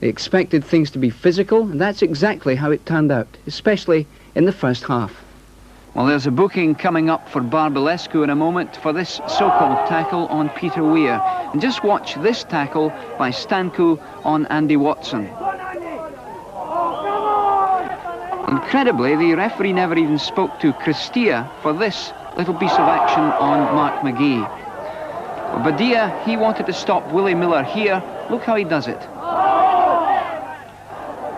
They expected things to be physical, and that's exactly how it turned out, especially in the first half. Well, there's a booking coming up for Bărbulescu in a moment for this so-called tackle on Peter Weir. And just watch this tackle by Stancu on Andy Watson. Incredibly, the referee never even spoke to Cârstea for this little piece of action on Mark McGee. Badia, he wanted to stop Willie Miller here. Look how he does it.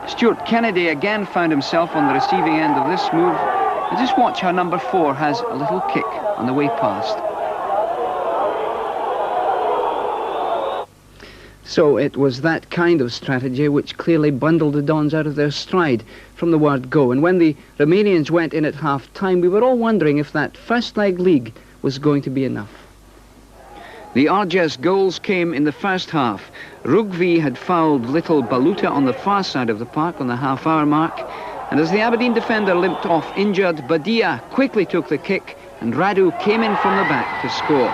Stuart Kennedy again found himself on the receiving end of this move. And just watch how number 4 has a little kick on the way past. So it was that kind of strategy which clearly bundled the Dons out of their stride from the word go. And when the Romanians went in at half-time, we were all wondering if that first leg league was going to be enough. The Arges goals came in the first half. Rugvi had fouled little Baluta on the far side of the park on the half-hour mark. And as the Aberdeen defender limped off injured, Badia quickly took the kick and Radu came in from the back to score.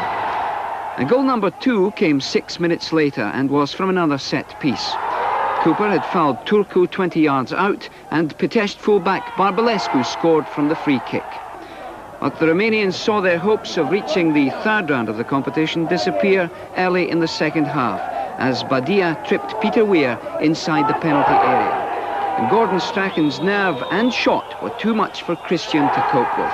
And goal number 2 came 6 minutes later and was from another set piece. Cooper had fouled Turku 20 yards out and Pitești fullback Bărbulescu scored from the free kick. But the Romanians saw their hopes of reaching the third round of the competition disappear early in the second half as Badia tripped Peter Weir inside the penalty area. And Gordon Strachan's nerve and shot were too much for Cristian to cope with.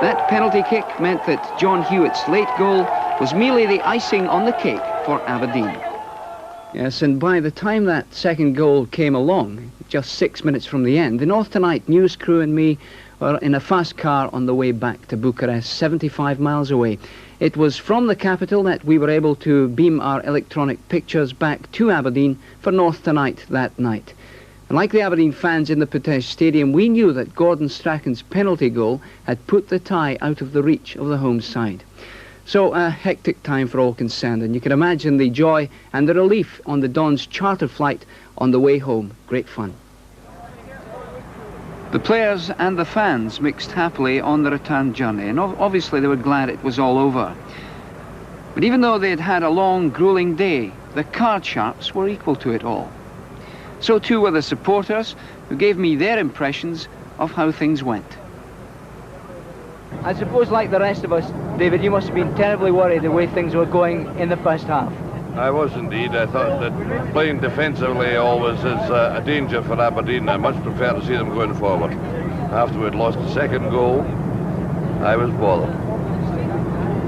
That penalty kick meant that John Hewitt's late goal was merely the icing on the cake for Aberdeen. Yes, and by the time that second goal came along, just 6 minutes from the end, the North Tonight news crew and me were in a fast car on the way back to Bucharest, 75 miles away. It was from the capital that we were able to beam our electronic pictures back to Aberdeen for North Tonight that night. And like the Aberdeen fans in the Pitești Stadium, we knew that Gordon Strachan's penalty goal had put the tie out of the reach of the home side. So a hectic time for all concerned, and you can imagine the joy and the relief on the Dons' charter flight on the way home. Great fun. The players and the fans mixed happily on the return journey, and obviously they were glad it was all over. But even though they had had a long, grueling day, the card sharps were equal to it all. So too were the supporters, who gave me their impressions of how things went. I suppose, like the rest of us, David, you must have been terribly worried the way things were going in the first half. I was indeed. I thought that playing defensively always is a danger for Aberdeen. I much prefer to see them going forward. After we'd lost the second goal, I was bothered.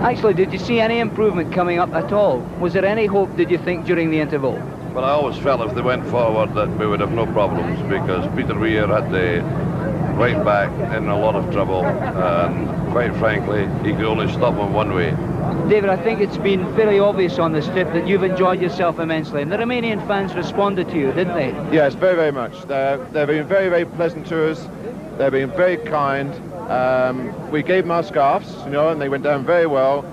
Actually, did you see any improvement coming up at all? Was there any hope, did you think, during the interval? Well, I always felt if they went forward that we would have no problems, because Peter Weir had the right back in a lot of trouble, and quite frankly, he could only stop him one way. David, I think it's been fairly obvious on this trip that you've enjoyed yourself immensely, and the Romanian fans responded to you, didn't they? Yes, very, very much. They've been very, very pleasant to us. They've been very kind. We gave them our scarves, you know, and they went down very well.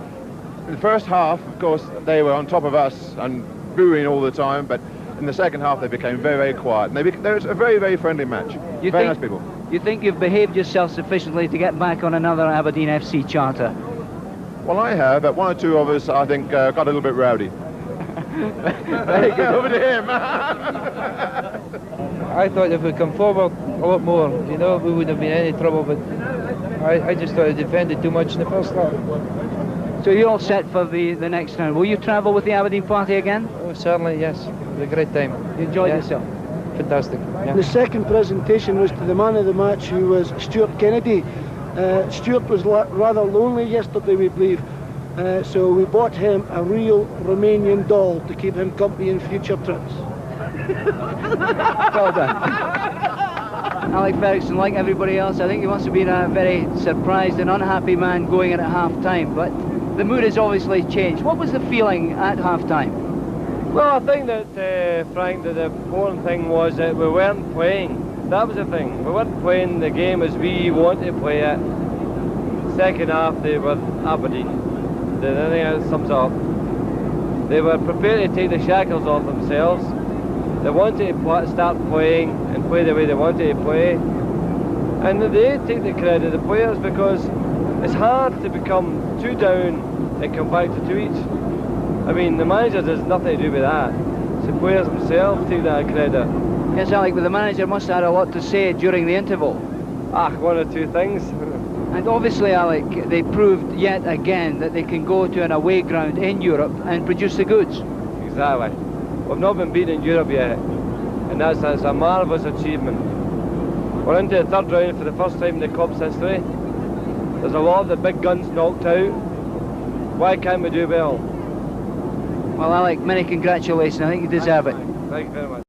In the first half, of course, they were on top of us and booing all the time, but in the second half they became very, very quiet. And there was a very, very friendly match. Very nice people. You think you've behaved yourself sufficiently to get back on another Aberdeen FC charter? Well, I have, but one or two of us, I think, got a little bit rowdy. Very good. Over to him. I thought if we'd come forward a lot more, you know, we wouldn't have been in any trouble, but I just thought I defended too much in the first half. So you're all set for the next round. Will you travel with the Aberdeen party again? Oh, certainly, yes. It was a great time. You enjoyed yourself? Fantastic. Yeah. The second presentation was to the man of the match, who was Stuart Kennedy. Stuart was rather lonely yesterday, we believe, so we bought him a real Romanian doll to keep him company in future trips. Well done. Alex Ferguson, like everybody else, I think he must have been a very surprised and unhappy man going in at half-time, but the mood has obviously changed. What was the feeling at half-time? Well, I think that, Frank, that the important thing was that we weren't playing. That was the thing. We weren't playing the game as we wanted to play it. Second half, they were Aberdeen. I think that sums up. They were prepared to take the shackles off themselves. They wanted to start playing and play the way they wanted to play. And they take the credit, the players, because it's hard to become 2 down and come back to 2 each. I mean, the manager has nothing to do with that. the players themselves take that credit. Yes, Alec, but the manager must have had a lot to say during the interval. One or two things. And obviously, Alec, they proved yet again that they can go to an away ground in Europe and produce the goods. Exactly. We've not been beaten in Europe yet, and that's a marvellous achievement. We're into the third round for the first time in the Cup's history. There's a lot of the big guns knocked out. Why can't we do well? Well, Alec, many congratulations. I think you deserve it. Thank you very much.